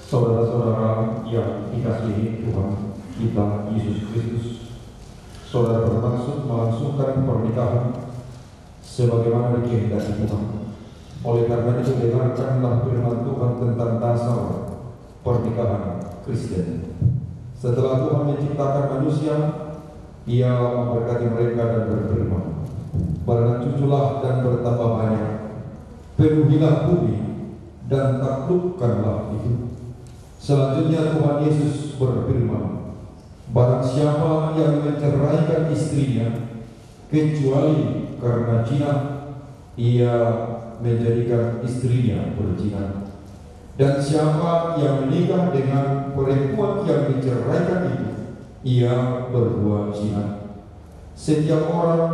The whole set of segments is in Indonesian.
Saudara-saudara yang dikasihi Tuhan kita Yesus Kristus, saudara bermaksud melangsungkan pernikahan sebagaimana dikehendaki Tuhan. Oleh karena itu dengarkanlah firman Tuhan tentang dasar pernikahan Kristen. Setelah Tuhan menciptakan manusia, Ia memberkati mereka dan berfirman, "Bercuculah dan bertambah banyak, penuhilah bumi dan taklukkanlah itu." Selanjutnya Tuhan Yesus berfirman, "Barang siapa yang menceraikan istrinya kecuali karena zina, ia menjadikan istrinya berzina. Dan siapa yang menikah dengan perempuan yang diceraikan itu, ia berbuat zina. Setiap orang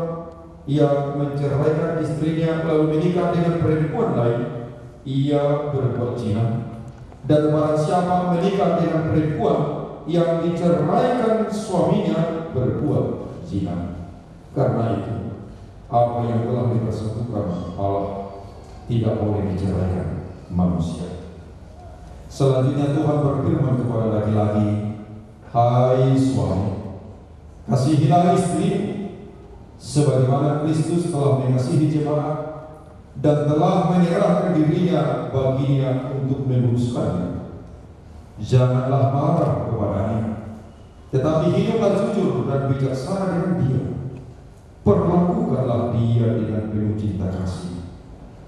yang menceraikan istrinya lalu menikah dengan perempuan lain, ia berbuat zina. Dan barang siapa menikah dengan perempuan yang diceraikan suaminya berbuat zina. Karena itu, apa yang telah dipersatukan Allah tidak boleh diceraikan manusia." Selanjutnya Tuhan berfirman kepada laki-laki, "Hai suami, kasihilah istrimu sebagaimana Kristus telah mengasihi jemaat dan telah menyerahkan dirinya baginya untuk menebuskannya. Janganlah marah kepadanya, tetapi hiduplah jujur dan bijaksana dengan dia. Perlakukanlah dia dengan penuh cinta kasih.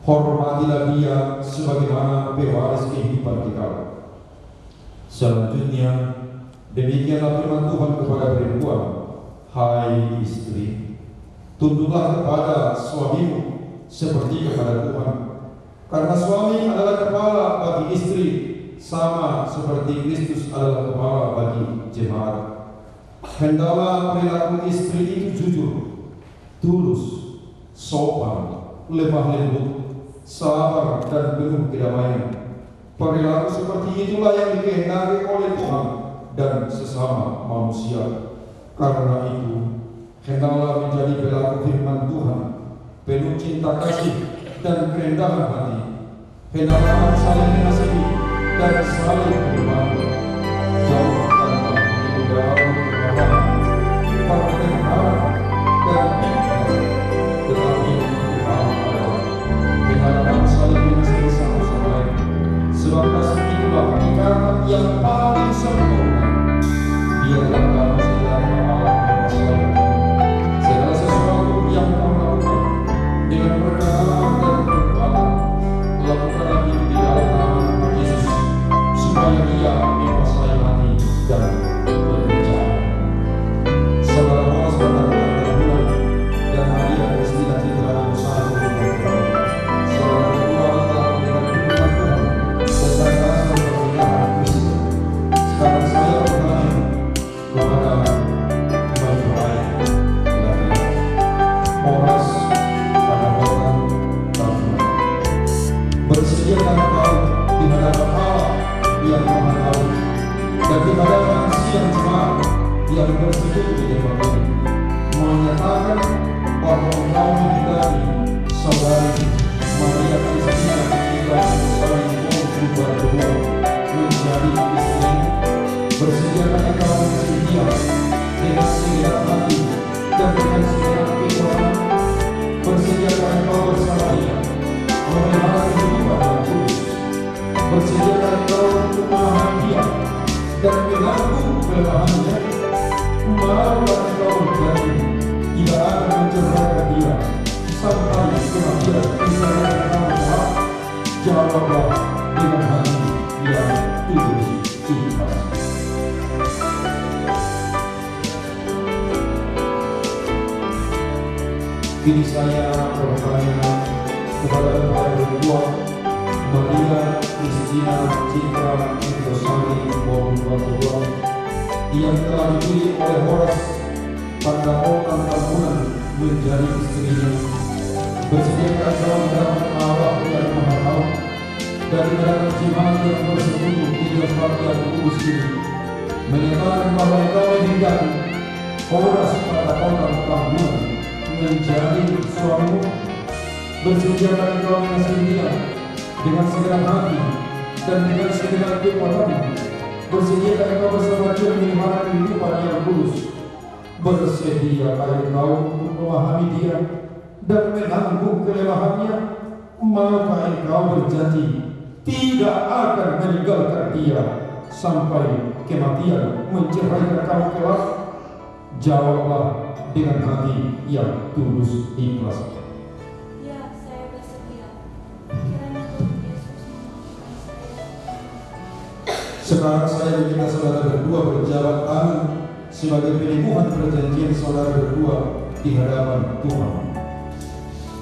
Hormatilah dia sebagaimana pewaris kehidupan kita." Selanjutnya, demikianlah firman Tuhan kepada perempuan, "Hai istri, tunduklah kepada suamimu seperti kepada Tuhan. Karena suami adalah kepala bagi istri, sama seperti Kristus adalah kepala bagi jemaat. Hendaklah perilaku istri itu jujur, tulus, sopan, lemah lembut, sabar dan penuh kedamaian. Perilaku seperti itulah yang dikehendaki oleh Tuhan dan sesama manusia. Karena itu, hendaklah menjadi pelaku firman Tuhan, penuh cinta kasih dan kerendahan hati. Hendaklah saling mengasihi dan saling berbangga. Jauhkanlah dari kemarahan, pertengkaran dan fitnah, tetapi yang utama adalah hendaklah saling mengasihi satu sama lain. Sebab kasih itulah ikatan yang paling sempurna. Biarlah kamu segala Allah memasalahkan segala sesuatu yang kamu lakukan dengan perkataan dan perbuatan. Lakukanlah itu di dalam nama Yesus, supaya Ia menguasai hati dan berbicara. Saudara Paulus berkata bulan dan hadiah Kristina Citra berusaha untuk berperan. Saudara berdua telah mendengar firman Tuhan tentang dasar pernikahan Kristen. Sekarang saya bertanya kepada baik-baik laki-laki, Horas pada orang Tuhan, bersediakan kau di hadapan Allah yang Maha Tahu dan di hadapan siang jemaat yang bersujud di depan ini, menyatakan bahwa engkau menikahi saudari Maria Kristina Citra berdua menjadi istri. Bersediakan engkau mengasihi dia dengan segenap hati dan dengan segenap pikiran. Bersediakan engkau bersama dia memelihara kehidupan yang kudus. Bersediakan engkau untuk menahan dia dan menanggung kelemahannya. Marulah engkau menjadi tidak akan menceraikan dia sampai kematian menceraikan engkau. Jawablah dengan hati yang tulus ikhlas. Kini saya bertanya kepada berdua, Maria Kristina Citra Indosari Bordua, yang telah dipilih oleh Horas pada orang tahunan menjadi istrinya. Bersediakah kau di hadapan Allah yang Maha Tahu dan di hadapan jemaat yang bersekutu di tempat yang kudus ini, menyatakan bahwa engkau meninggalkan Horas pada orang tahunan menjadi suamimu. Bersediakah engkau mengasihi dia dengan segenap hati dan dengan segenap kekuatan bersediakah engkau bersama dia menyimpan kehidupan yang kudus. Bersediakah engkau untuk memahami dia dan menanggung kelemahannya, maka engkau berjanji tidak akan meninggalkan dia sampai kematian menceraikan kamu kelak. Jawablah dengan hati yang tulus ikhlas. Ya, saya bersedia. Kiranya Tuhan Yesus memampukan saya. Sekarang saya meminta saudara berdua berjabat tangan sebagai penyembuhan perjanjian saudara berdua di hadapan Tuhan.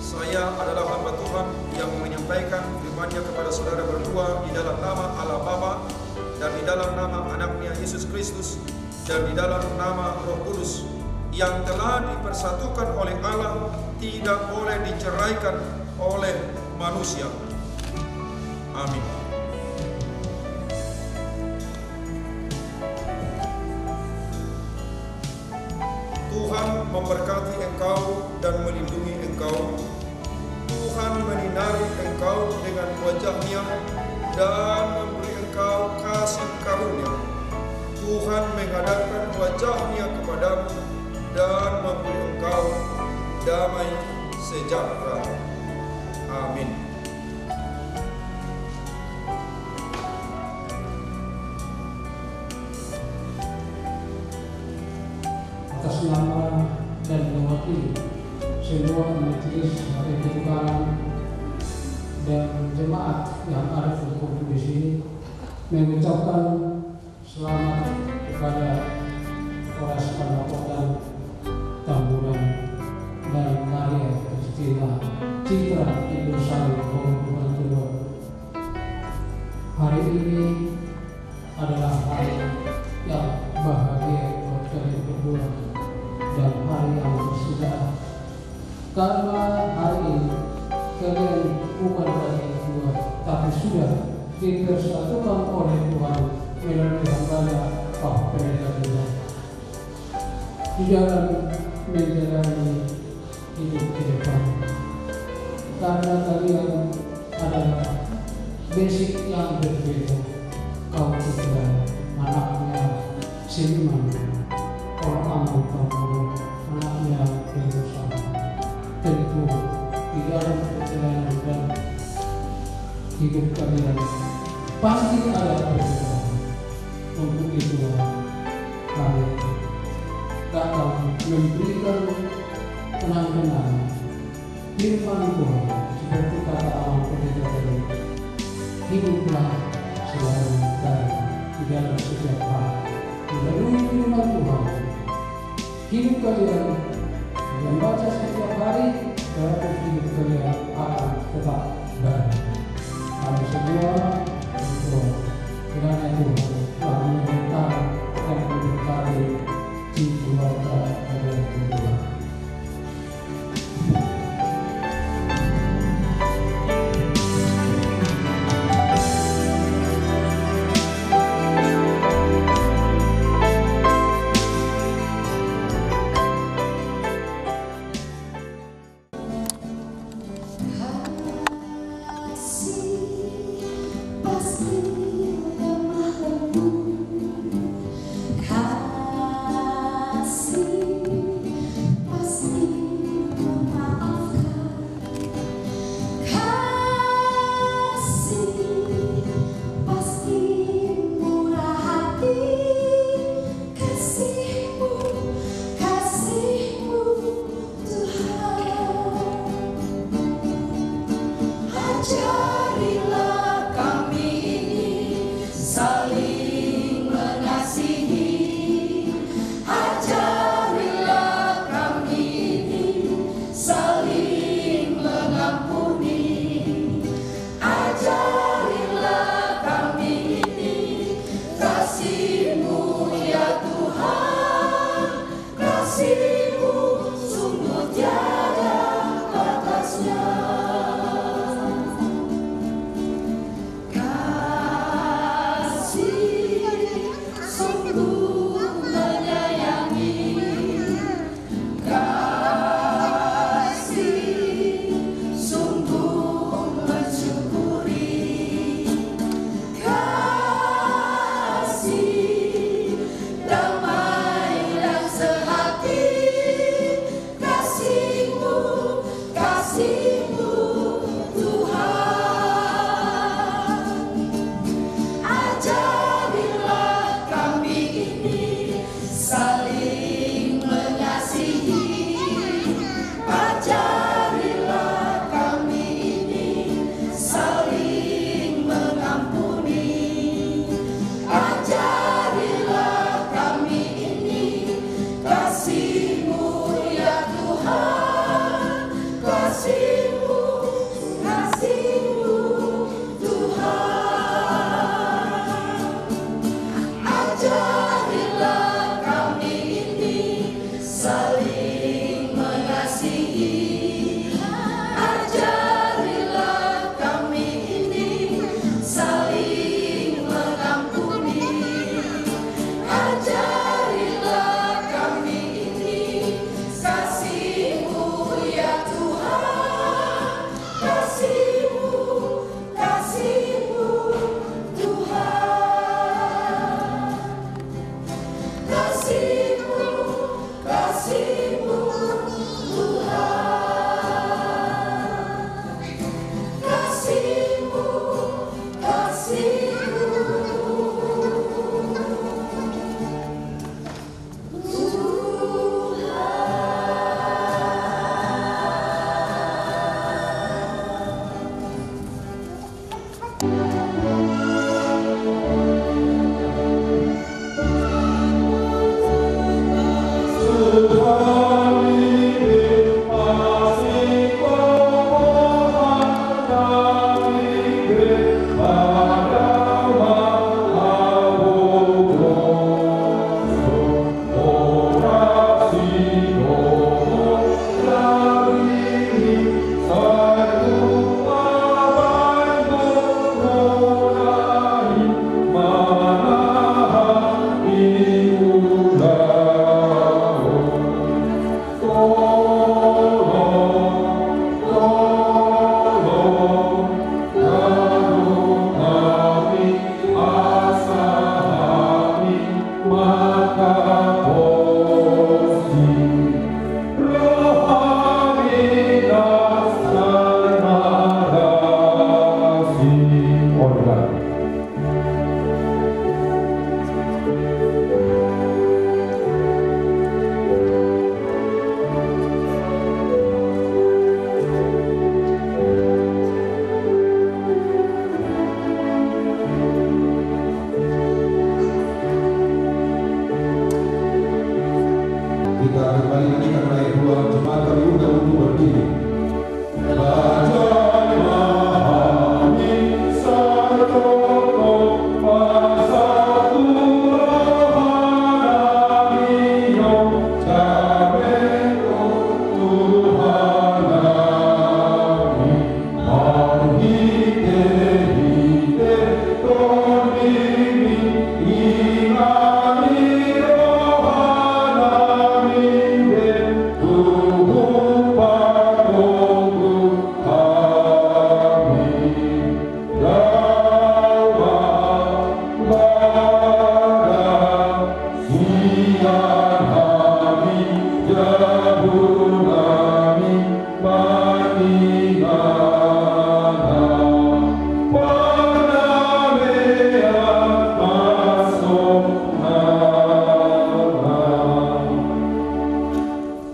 Saya adalah hamba Tuhan yang menyampaikan firman-Nya kepada saudara berdua di dalam nama Allah Bapa dan di dalam nama Anaknya Yesus Kristus dan di dalam nama Roh Kudus yang telah dipersatukan oleh Allah, tidak boleh diceraikan oleh manusia. Amin. Tuhan memberkati engkau dan melindungi engkau. Tuhan menyinari engkau dengan wajah-Nya dan memberi engkau kasih karunia. Tuhan menghadapkan wajah-Nya kepadamu dan memberi engkau damai sejahtera. Amin. Atas nama dan mewakili semua majelis hari ketukaran dan jemaat yang ada berkumpul di sini, mengucapkan selamat kepada Polres Pandapotan, Tamburan, dan Maria Kristina Citra Indosari Hubungan Kedua. Hari ini adalah hari yang bahagia buat kalian berdua dan hari yang bersejarah, karena hari ini kalian bukan lagi berdua, tapi sudah dipersatukan oleh Tuhan melalui hambanya Pak Pendeta Dina di dalam menjalani hidup ke depan. Karena kalian adalah basic yang berbeda. Kau juga anaknya seniman, orang amal kamu anaknya berusaha. Tentu di dalam perjalanan dan hidup kalian pasti ada perbedaan. Untuk itu kami datang memberikan kenang-kenangan firman Tuhan seperti kata awal pendeta tadi. Hiduplah selalu baik di dalam setiap hal melalui firman Tuhan. Hidup kalian membaca setiap hari, berarti hidup kalian akan tetap baik. Kami semua berdoa kiranya Tuhan telah menyertai dan memberkati di keluarga kalian berdua. Ajarilah kami ini saling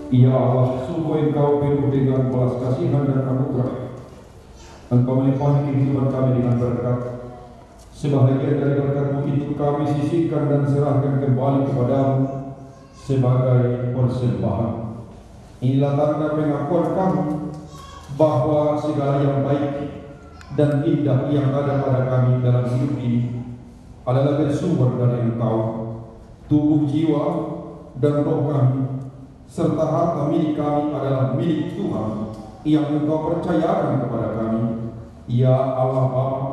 Ya Allah, sungguh Engkau penuh dengan belas kasihan dan anugerah. Engkau melimpahi kehidupan kami dengan berkat. Sebahagian dari berkat-Mu itu kami sisihkan dan serahkan kembali kepadamu sebagai persembahan. Inilah tanda pengakuan kami bahwa segala yang baik dan indah yang ada pada kami dalam hidup ini adalah bersumber dari Engkau. Tubuh, jiwa, dan roh kami serta harta milik kami adalah milik Tuhan yang Engkau percayakan kepada kami. Ya Allah Bapa,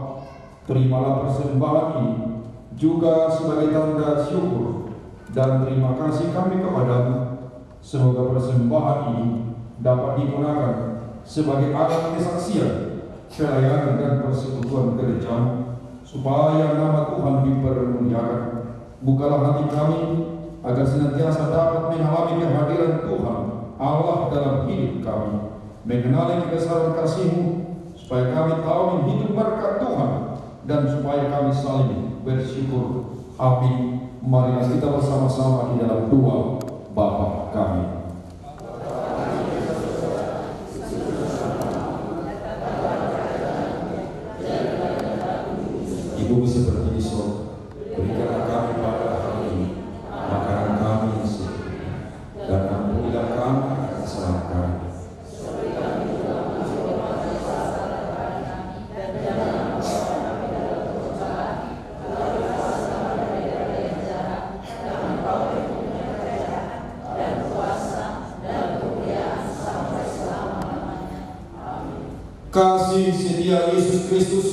terimalah persembahan ini juga sebagai tanda syukur dan terima kasih kami kepadamu. Semoga persembahan ini dapat digunakan sebagai alat kesaksian, pelayanan dan persekutuan gereja-Mu, supaya nama Tuhan dipermuliakan. Bukalah hati kami agar senantiasa dapat mengalami kehadiran Tuhan Allah dalam hidup kami, mengenali kebesaran kasih-Mu, supaya kami tahu hidup berkat Tuhan, dan supaya kami saling bersyukur. Amin. Marilah kita bersama-sama di dalam doa Bapa kami. Ibu seperti di surga, berikanlah kami pada hari ini makanan kami yang secukupnya, dan ampunilah kami akan kesalahan kami. Kasih setia Yesus Kristus,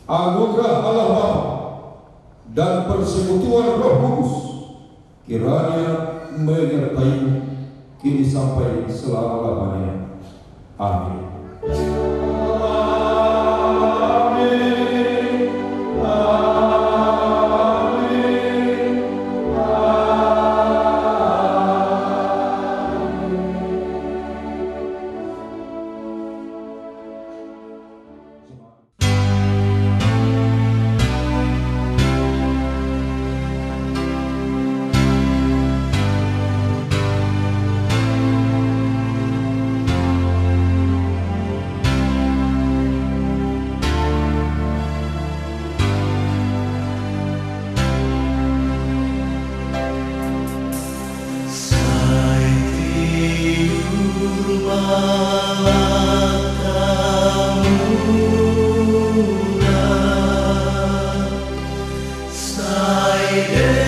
anugerah Allah Bapa, dan persekutuan Roh Kudus kiranya menyertai kini sampai selama-lamanya. Amin. Sai